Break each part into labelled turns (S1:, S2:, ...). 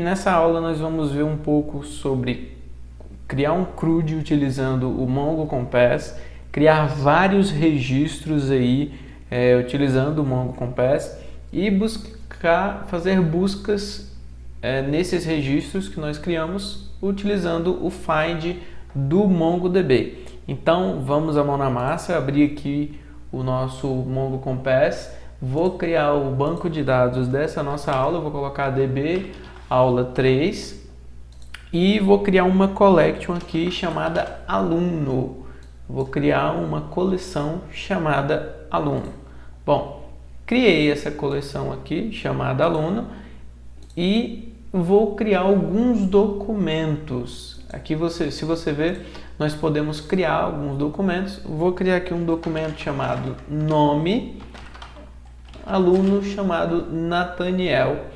S1: Nessa aula nós vamos ver um pouco sobre criar um CRUD utilizando o Mongo Compass, criar vários registros aí utilizando o Mongo Compass e fazer buscas nesses registros que nós criamos utilizando o Find do MongoDB. Então vamos à mão na massa, abrir aqui o nosso Mongo Compass, vou criar o banco de dados dessa nossa aula, vou colocar DB aula 3 e vou criar uma collection aqui chamada aluno. Vou criar uma coleção chamada aluno. Bom, criei essa coleção aqui chamada aluno e vou criar alguns documentos. Aqui se você ver, nós podemos criar alguns documentos. Vou criar aqui um documento chamado nome, aluno chamado Nathaniel.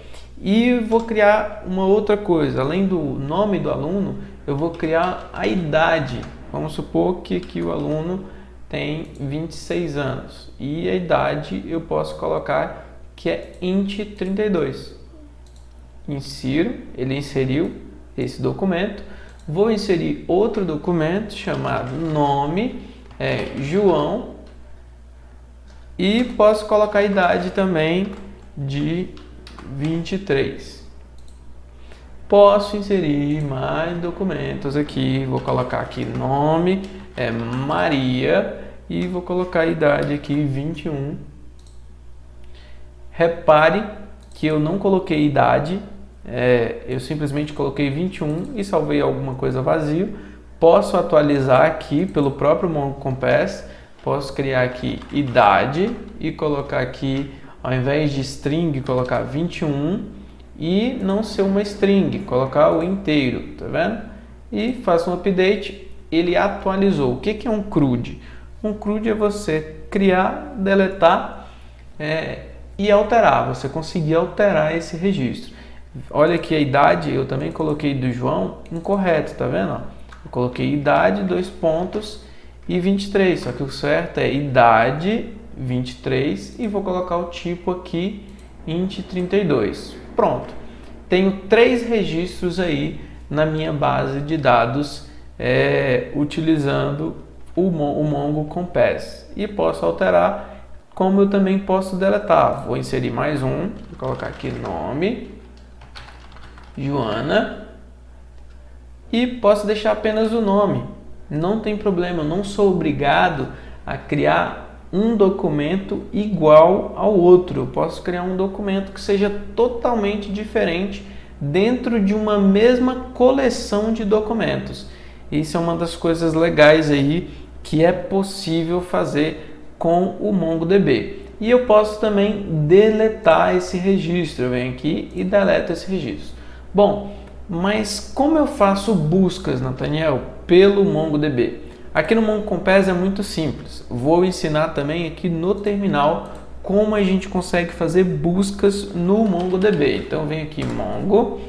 S1: E vou criar uma outra coisa, além do nome do aluno, eu vou criar a idade. Vamos supor que aqui o aluno tem 26 anos e a idade eu posso colocar que é int 32. Insiro, ele inseriu esse documento. Vou inserir outro documento chamado nome, João, e posso colocar a idade também de 23. Posso inserir mais documentos aqui, vou colocar aqui nome, Maria, e vou colocar a idade aqui 21. Repare que eu não coloquei idade, eu simplesmente coloquei 21 e salvei alguma coisa vazio. Posso atualizar aqui pelo próprio Mongo Compass, posso criar aqui idade e colocar aqui, ao invés de string, colocar 21 e não ser uma string, colocar o inteiro, tá vendo? E faço um update, ele atualizou. O que é um CRUD? Um CRUD é você criar, deletar e alterar, você conseguir alterar esse registro. Olha aqui a idade, eu também coloquei do João incorreto, tá vendo? Eu coloquei idade, 2 pontos e 23, só que o certo é idade 23 e vou colocar o tipo aqui int 32. Pronto, tenho 3 registros aí na minha base de dados utilizando o Mongo Compass e posso alterar, como eu também posso deletar. Vou inserir mais um, vou colocar aqui nome Joana e posso deixar apenas o nome, não tem problema, eu não sou obrigado a criar um documento igual ao outro. Eu posso criar um documento que seja totalmente diferente dentro de uma mesma coleção de documentos. Isso é uma das coisas legais aí que é possível fazer com o MongoDB. E eu posso também deletar esse registro. Eu venho aqui e deleto esse registro. Bom, mas como eu faço buscas, Nathaniel, pelo MongoDB? Aqui no Mongo Compass é muito simples. Vou ensinar também aqui no terminal como a gente consegue fazer buscas no MongoDB. Então venho aqui Mongo,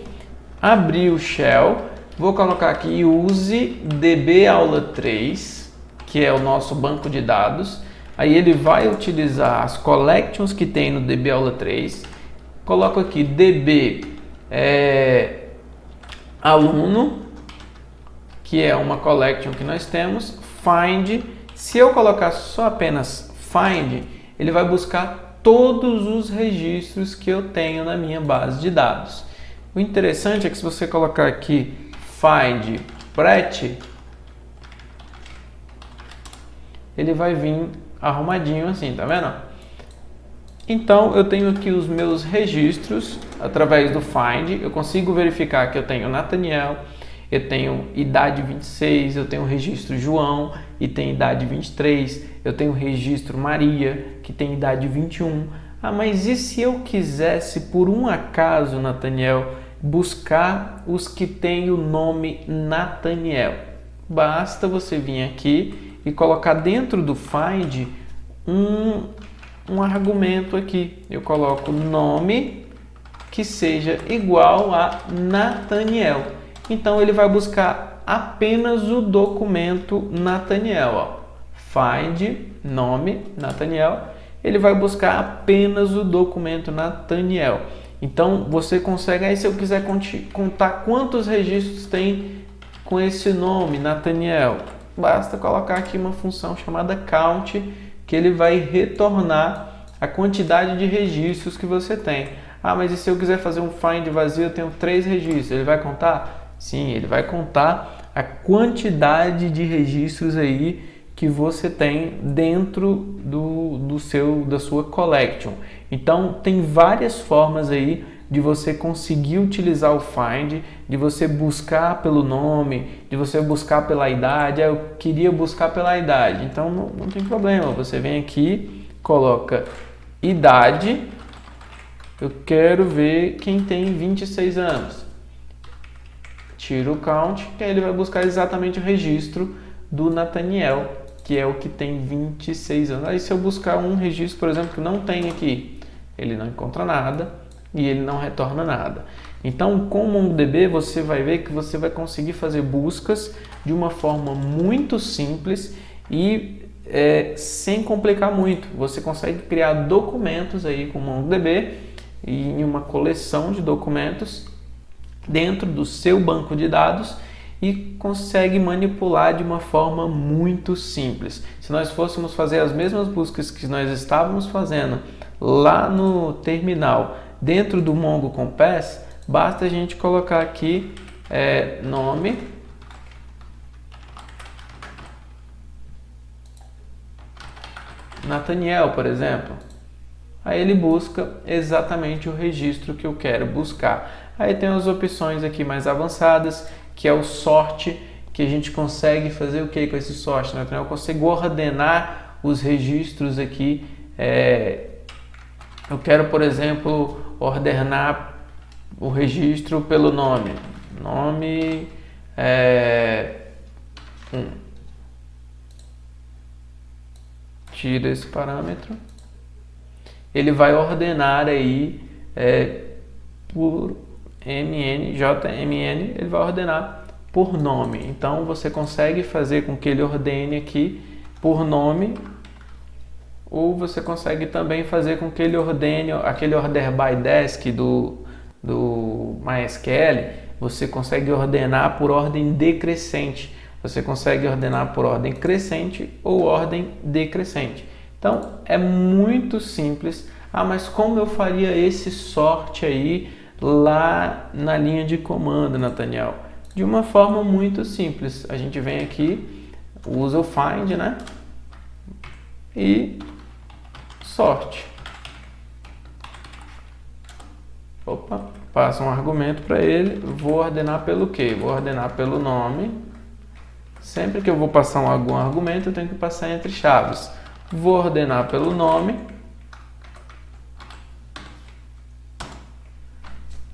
S1: abrir o shell, vou colocar aqui use db aula 3, que é o nosso banco de dados. Aí ele vai utilizar as collections que tem no db aula 3. Coloco aqui db aluno, que é uma collection que nós temos, find. Se eu colocar só apenas find, ele vai buscar todos os registros que eu tenho na minha base de dados. O interessante é que se você colocar aqui find Brett, ele vai vir arrumadinho assim, tá vendo? Então eu tenho aqui os meus registros através do find, eu consigo verificar que eu tenho Nathaniel, eu tenho idade 26, eu tenho o registro João e tem idade 23, eu tenho o registro Maria, que tem idade 21. Ah, mas e se eu quisesse, por um acaso, Nathaniel, buscar os que têm o nome Nathaniel? Basta você vir aqui e colocar dentro do find um argumento aqui. Eu coloco nome que seja igual a Nathaniel. Então ele vai buscar apenas o documento Nathaniel, ó. Find nome Nathaniel, ele vai buscar apenas o documento Nathaniel. Então você consegue, aí se eu quiser contar quantos registros tem com esse nome, Nathaniel, basta colocar aqui uma função chamada count, que ele vai retornar a quantidade de registros que você tem. Ah, mas e se eu quiser fazer um find vazio, eu tenho 3 registros, ele vai contar? Sim, ele vai contar a quantidade de registros aí que você tem dentro da sua collection. Então, tem várias formas aí de você conseguir utilizar o find, de você buscar pelo nome, de você buscar pela idade. Eu queria buscar pela idade, então não tem problema. Você vem aqui, coloca idade, eu quero ver quem tem 26 anos. Tira o count, que aí ele vai buscar exatamente o registro do Nathaniel, que é o que tem 26 anos. Aí se eu buscar um registro, por exemplo, que não tem aqui, ele não encontra nada e ele não retorna nada. Então, com o MongoDB, você vai ver que você vai conseguir fazer buscas de uma forma muito simples e sem complicar muito. Você consegue criar documentos aí com o MongoDB e em uma coleção de documentos dentro do seu banco de dados e consegue manipular de uma forma muito simples. Se nós fôssemos fazer as mesmas buscas que nós estávamos fazendo lá no terminal dentro do Mongo Compass, basta a gente colocar aqui nome, Nathaniel, por exemplo. Aí ele busca exatamente o registro que eu quero buscar. Aí tem as opções aqui mais avançadas, que é o sort, que a gente consegue fazer o que com esse sort, né? Eu consigo ordenar os registros aqui. Eu quero, por exemplo, ordenar o registro pelo nome. Nome 1. Tira esse parâmetro. Ele vai ordenar aí por JMN, ele vai ordenar por nome. Então você consegue fazer com que ele ordene aqui por nome, ou você consegue também fazer com que ele ordene aquele order by desk do MySQL. Você consegue ordenar por ordem decrescente. Você consegue ordenar por ordem crescente ou ordem decrescente. Então é muito simples. Ah, mas como eu faria esse sort aí lá na linha de comando, Nathaniel? De uma forma muito simples. A gente vem aqui, usa o find, né? E sort. Opa, passa um argumento para ele. Vou ordenar pelo quê? Vou ordenar pelo nome. Sempre que eu vou passar algum argumento, eu tenho que passar entre chaves. Vou ordenar pelo nome.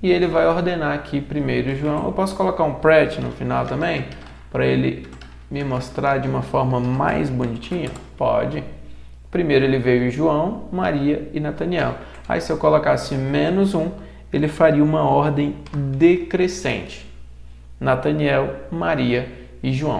S1: E ele vai ordenar aqui primeiro João. Eu posso colocar um pret no final também, para ele me mostrar de uma forma mais bonitinha? Pode. Primeiro ele veio João, Maria e Nathaniel. Aí se eu colocasse -1, ele faria uma ordem decrescente. Nathaniel, Maria e João.